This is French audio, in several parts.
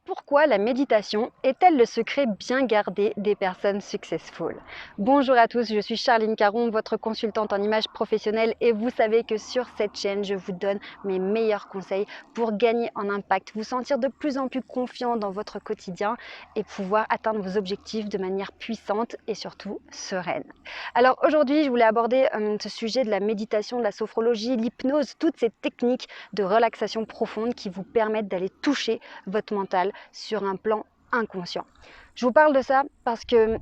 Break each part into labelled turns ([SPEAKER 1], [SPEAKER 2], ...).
[SPEAKER 1] Pourquoi la méditation est-elle le secret bien gardé des personnes successful? Bonjour à tous, je suis Charline Caron, votre consultante en images professionnelles et vous savez que sur cette chaîne, je vous donne mes meilleurs conseils pour gagner en impact, vous sentir de plus en plus confiant dans votre quotidien et pouvoir atteindre vos objectifs de manière puissante et surtout sereine. Alors aujourd'hui, je voulais aborder ce sujet de la méditation, de la sophrologie, l'hypnose, toutes ces techniques de relaxation profonde qui vous permettent d'aller toucher votre mental sur un plan inconscient. Je vous parle de ça parce que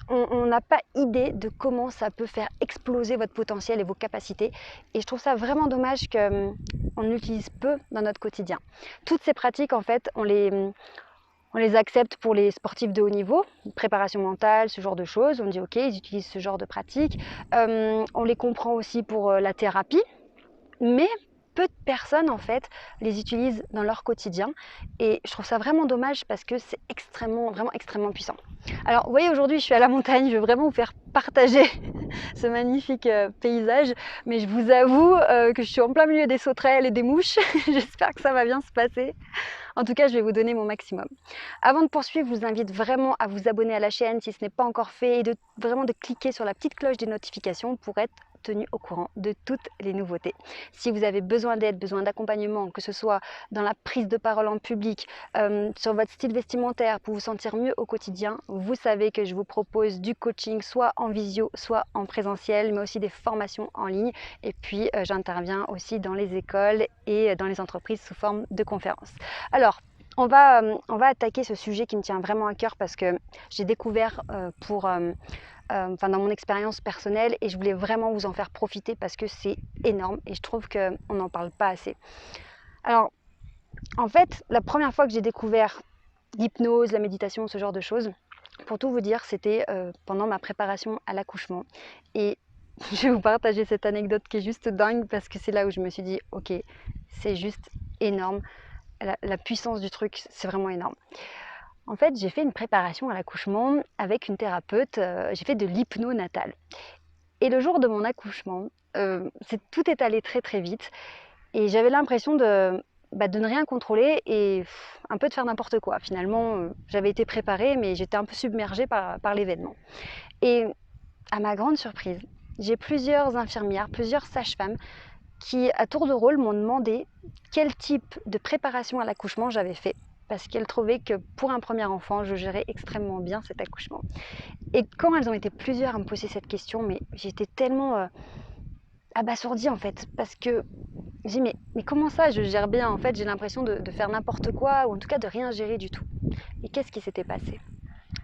[SPEAKER 1] on n'a pas idée de comment ça peut faire exploser votre potentiel et vos capacités. Et je trouve ça vraiment dommage qu'on l'utilise peu dans notre quotidien. Toutes ces pratiques, en fait, on les accepte pour les sportifs de haut niveau, préparation mentale, ce genre de choses. On dit ok, ils utilisent ce genre de pratiques. On les comprend aussi pour la thérapie. Mais peu de personnes en fait les utilisent dans leur quotidien et je trouve ça vraiment dommage parce que c'est vraiment extrêmement puissant. Alors vous voyez, aujourd'hui je suis à la montagne, je veux vraiment vous faire partager ce magnifique paysage, mais je vous avoue que je suis en plein milieu des sauterelles et des mouches. J'espère que ça va bien se passer. En tout cas, je vais vous donner mon maximum. Avant de poursuivre, je vous invite vraiment à vous abonner à la chaîne si ce n'est pas encore fait et vraiment de cliquer sur la petite cloche des notifications pour être tenu au courant de toutes les nouveautés. Si vous avez besoin d'aide, besoin d'accompagnement, que ce soit dans la prise de parole en public, sur votre style vestimentaire pour vous sentir mieux au quotidien, vous savez que je vous propose du coaching soit en visio, soit en présentiel, mais aussi des formations en ligne. Et puis, j'interviens aussi dans les écoles et dans les entreprises sous forme de conférences. Alors, on va attaquer ce sujet qui me tient vraiment à cœur parce que j'ai découvert dans mon expérience personnelle et je voulais vraiment vous en faire profiter parce que c'est énorme et je trouve qu'on n'en parle pas assez. Alors, en fait, la première fois que j'ai découvert l'hypnose, la méditation, ce genre de choses, pour tout vous dire, c'était pendant ma préparation à l'accouchement. Et je vais vous partager cette anecdote qui est juste dingue parce que c'est là où je me suis dit, ok, c'est juste énorme. La puissance du truc, c'est vraiment énorme. En fait, j'ai fait une préparation à l'accouchement avec une thérapeute, j'ai fait de l'hypno-natale. Et le jour de mon accouchement, tout est allé très très vite et j'avais l'impression de ne rien contrôler et un peu de faire n'importe quoi. Finalement, j'avais été préparée mais j'étais un peu submergée par l'événement. Et à ma grande surprise, j'ai plusieurs infirmières, plusieurs sages-femmes qui, à tour de rôle, m'ont demandé quel type de préparation à l'accouchement j'avais fait parce qu'elles trouvaient que pour un premier enfant, je gérais extrêmement bien cet accouchement. Et quand elles ont été plusieurs à me poser cette question, mais j'étais tellement abasourdie en fait, parce que j'ai dit mais comment ça je gère bien? En fait, j'ai l'impression de faire n'importe quoi, ou en tout cas de rien gérer du tout. Et qu'est-ce qui s'était passé?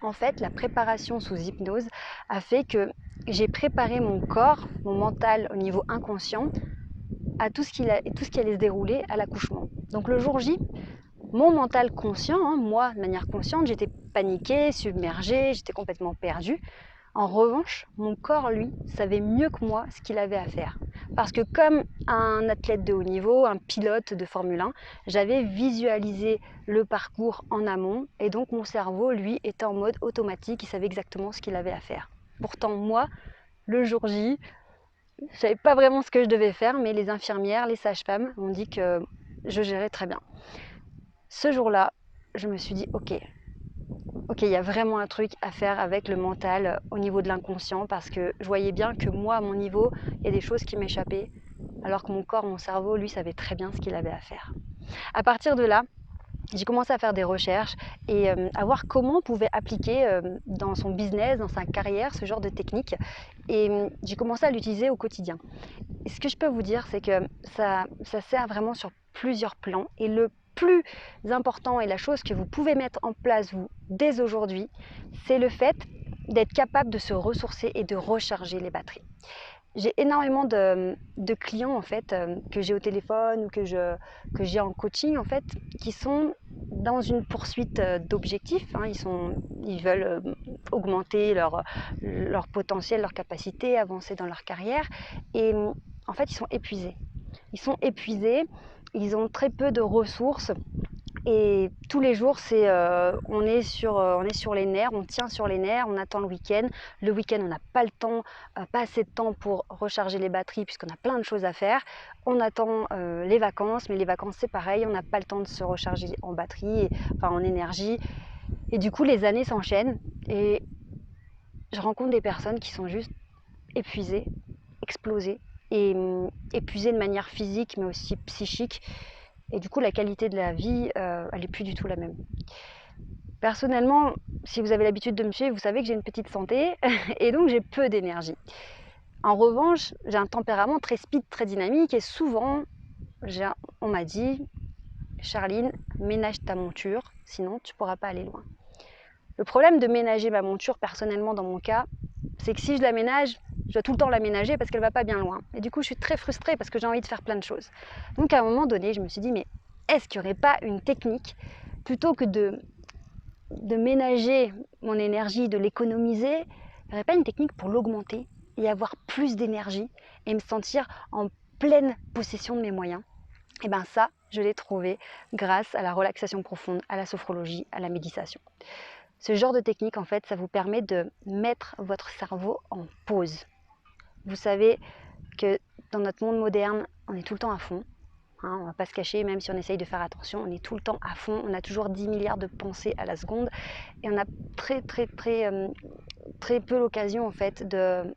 [SPEAKER 1] En fait, la préparation sous hypnose a fait que j'ai préparé mon corps, mon mental au niveau inconscient à tout ce qui allait se dérouler à l'accouchement. Donc le jour J, mon mental conscient, moi de manière consciente, j'étais paniquée, submergée, j'étais complètement perdue. En revanche, mon corps, lui, savait mieux que moi ce qu'il avait à faire. Parce que comme un athlète de haut niveau, un pilote de Formule 1, j'avais visualisé le parcours en amont et donc mon cerveau, lui, était en mode automatique, il savait exactement ce qu'il avait à faire. Pourtant, moi, le jour J, je ne savais pas vraiment ce que je devais faire, mais les infirmières, les sages-femmes m'ont dit que je gérais très bien. Ce jour-là, je me suis dit, ok, il y a vraiment un truc à faire avec le mental au niveau de l'inconscient parce que je voyais bien que moi, à mon niveau, il y a des choses qui m'échappaient alors que mon corps, mon cerveau, lui, savait très bien ce qu'il avait à faire. À partir de là, j'ai commencé à faire des recherches et à voir comment on pouvait appliquer dans son business, dans sa carrière, ce genre de technique. Et j'ai commencé à l'utiliser au quotidien. Et ce que je peux vous dire, c'est que ça sert vraiment sur plusieurs plans. Et le plus important et la chose que vous pouvez mettre en place, vous, dès aujourd'hui, c'est le fait d'être capable de se ressourcer et de recharger les batteries. J'ai énormément de clients en fait que j'ai au téléphone ou que j'ai en coaching en fait qui sont dans une poursuite d'objectifs. Ils veulent augmenter leur potentiel, leur capacité, avancer dans leur carrière et en fait ils sont épuisés. Ils ont très peu de ressources Et tous les jours, on est sur les nerfs, on tient sur les nerfs, on attend le week-end. Le week-end, on n'a pas le temps, pas assez de temps pour recharger les batteries puisqu'on a plein de choses à faire. On attend les vacances, mais les vacances, c'est pareil, on n'a pas le temps de se recharger en batterie, enfin en énergie. Et du coup, les années s'enchaînent et je rencontre des personnes qui sont juste épuisées, explosées et épuisées de manière physique, mais aussi psychique. Et du coup, la qualité de la vie, elle n'est plus du tout la même. Personnellement, si vous avez l'habitude de me suivre, vous savez que j'ai une petite santé et donc j'ai peu d'énergie. En revanche, j'ai un tempérament très speed, très dynamique et souvent, on m'a dit « Charline, ménage ta monture, sinon tu ne pourras pas aller loin ». Le problème de ménager ma monture, personnellement dans mon cas, c'est que si je la ménage, je dois tout le temps la ménager parce qu'elle ne va pas bien loin. Et du coup, je suis très frustrée parce que j'ai envie de faire plein de choses. Donc à un moment donné, je me suis dit, mais est-ce qu'il n'y aurait pas une technique, plutôt que de ménager mon énergie, de l'économiser, il n'y aurait pas une technique pour l'augmenter et avoir plus d'énergie et me sentir en pleine possession de mes moyens? Et bien ça, je l'ai trouvé grâce à la relaxation profonde, à la sophrologie, à la méditation. Ce genre de technique, en fait, ça vous permet de mettre votre cerveau en pause. Vous savez que dans notre monde moderne, on est tout le temps à fond. Hein, on ne va pas se cacher, même si on essaye de faire attention, on est tout le temps à fond. On a toujours 10 milliards de pensées à la seconde. Et on a très peu l'occasion, en fait, de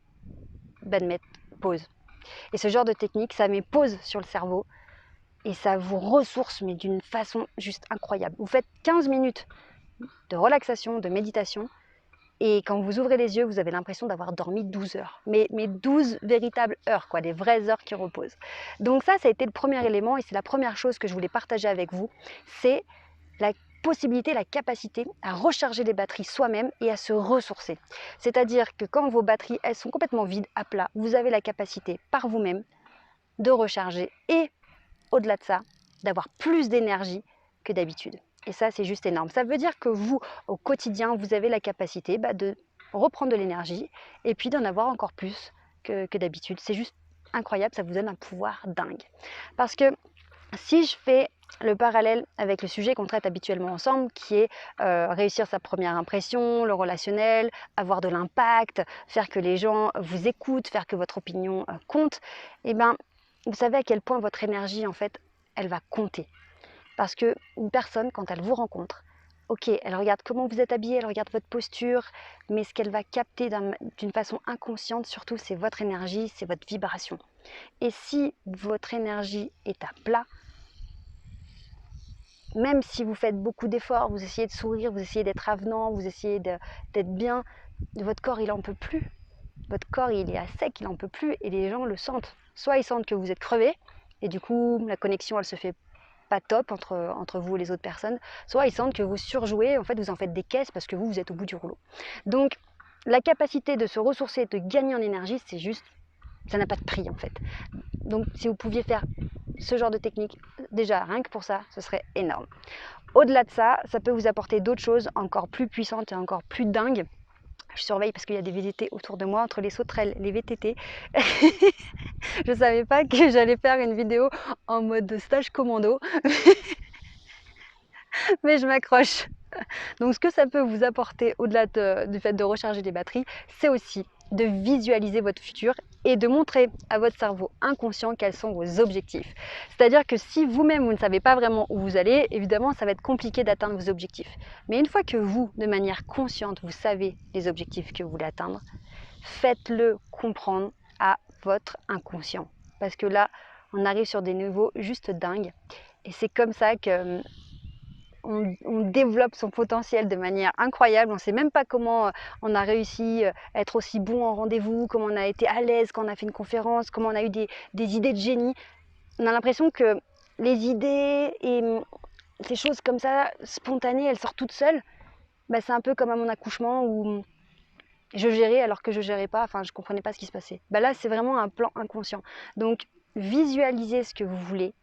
[SPEAKER 1] mettre pause. Et ce genre de technique, ça met pause sur le cerveau et ça vous ressource, mais d'une façon juste incroyable. Vous faites 15 minutes de relaxation, de méditation, et quand vous ouvrez les yeux, vous avez l'impression d'avoir dormi 12 heures. Mais 12 véritables heures, quoi, des vraies heures qui reposent. Donc ça a été le premier élément et c'est la première chose que je voulais partager avec vous. C'est la possibilité, la capacité à recharger les batteries soi-même et à se ressourcer. C'est-à-dire que quand vos batteries, elles sont complètement vides, à plat, vous avez la capacité par vous-même de recharger et, au-delà de ça, d'avoir plus d'énergie que d'habitude. Et ça, c'est juste énorme. Ça veut dire que vous, au quotidien, vous avez la capacité de reprendre de l'énergie et puis d'en avoir encore plus que d'habitude. C'est juste incroyable, ça vous donne un pouvoir dingue. Parce que si je fais le parallèle avec le sujet qu'on traite habituellement ensemble, qui est réussir sa première impression, le relationnel, avoir de l'impact, faire que les gens vous écoutent, faire que votre opinion compte, eh bien, vous savez à quel point votre énergie, en fait, elle va compter. Parce qu'une personne, quand elle vous rencontre, ok, elle regarde comment vous êtes habillé, elle regarde votre posture, mais ce qu'elle va capter d'une façon inconsciente, surtout, c'est votre énergie, c'est votre vibration. Et si votre énergie est à plat, même si vous faites beaucoup d'efforts, vous essayez de sourire, vous essayez d'être avenant, vous essayez d'être bien, votre corps, il n'en peut plus. Votre corps, il est à sec, il n'en peut plus, et les gens le sentent. Soit ils sentent que vous êtes crevé, et du coup, la connexion, elle se fait pas top entre vous et les autres personnes, soit ils sentent que vous surjouez, en fait vous en faites des caisses parce que vous êtes au bout du rouleau. Donc la capacité de se ressourcer, de gagner en énergie, c'est juste, ça n'a pas de prix en fait. Donc si vous pouviez faire ce genre de technique, déjà rien que pour ça, ce serait énorme. Au-delà de ça, ça peut vous apporter d'autres choses encore plus puissantes et encore plus dingues. Je surveille parce qu'il y a des VTT autour de moi, entre les sauterelles, les VTT. Je ne savais pas que j'allais faire une vidéo en mode stage commando, mais je m'accroche. Donc ce que ça peut vous apporter au-delà du fait de recharger les batteries, c'est aussi de visualiser votre futur et de montrer à votre cerveau inconscient quels sont vos objectifs. C'est-à-dire que si vous-même, vous ne savez pas vraiment où vous allez, évidemment, ça va être compliqué d'atteindre vos objectifs. Mais une fois que vous, de manière consciente, vous savez les objectifs que vous voulez atteindre, faites-le comprendre à votre inconscient. Parce que là, on arrive sur des niveaux juste dingues. Et c'est comme ça que on développe son potentiel de manière incroyable. On ne sait même pas comment on a réussi à être aussi bon en rendez-vous, comment on a été à l'aise quand on a fait une conférence, comment on a eu des idées de génie. On a l'impression que les idées et ces choses comme ça, spontanées, elles sortent toutes seules. Bah, c'est un peu comme à mon accouchement où je gérais alors que je gérais pas, enfin je comprenais pas ce qui se passait. Bah, là, c'est vraiment un plan inconscient. Donc, visualisez ce que vous voulez.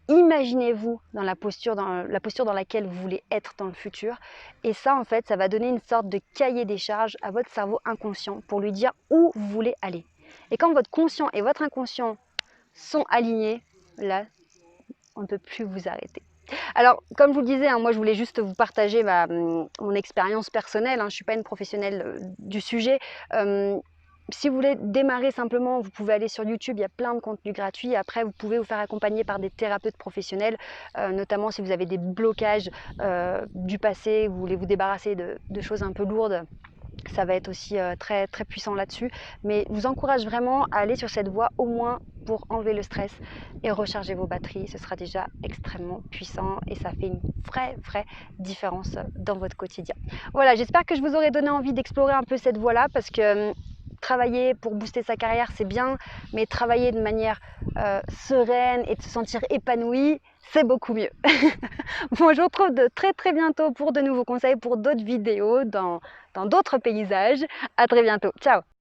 [SPEAKER 1] Imaginez-vous dans la posture dans laquelle vous voulez être dans le futur. Et ça, en fait, ça va donner une sorte de cahier des charges à votre cerveau inconscient pour lui dire où vous voulez aller. Et quand votre conscient et votre inconscient sont alignés, là, on ne peut plus vous arrêter. Alors, comme je vous le disais, hein, moi je voulais juste vous partager mon expérience personnelle, hein, je ne suis pas une professionnelle du sujet. Si vous voulez démarrer simplement, vous pouvez aller sur YouTube, il y a plein de contenus gratuits. Après, vous pouvez vous faire accompagner par des thérapeutes professionnels, notamment si vous avez des blocages du passé, vous voulez vous débarrasser de choses un peu lourdes. Ça va être aussi très, très puissant là-dessus. Mais je vous encourage vraiment à aller sur cette voie au moins pour enlever le stress et recharger vos batteries. Ce sera déjà extrêmement puissant et ça fait une vraie différence dans votre quotidien. Voilà, j'espère que je vous aurai donné envie d'explorer un peu cette voie-là parce que travailler pour booster sa carrière, c'est bien, mais travailler de manière sereine et de se sentir épanoui, c'est beaucoup mieux. Bon, je vous retrouve de très bientôt pour de nouveaux conseils, pour d'autres vidéos dans d'autres paysages. À très bientôt. Ciao!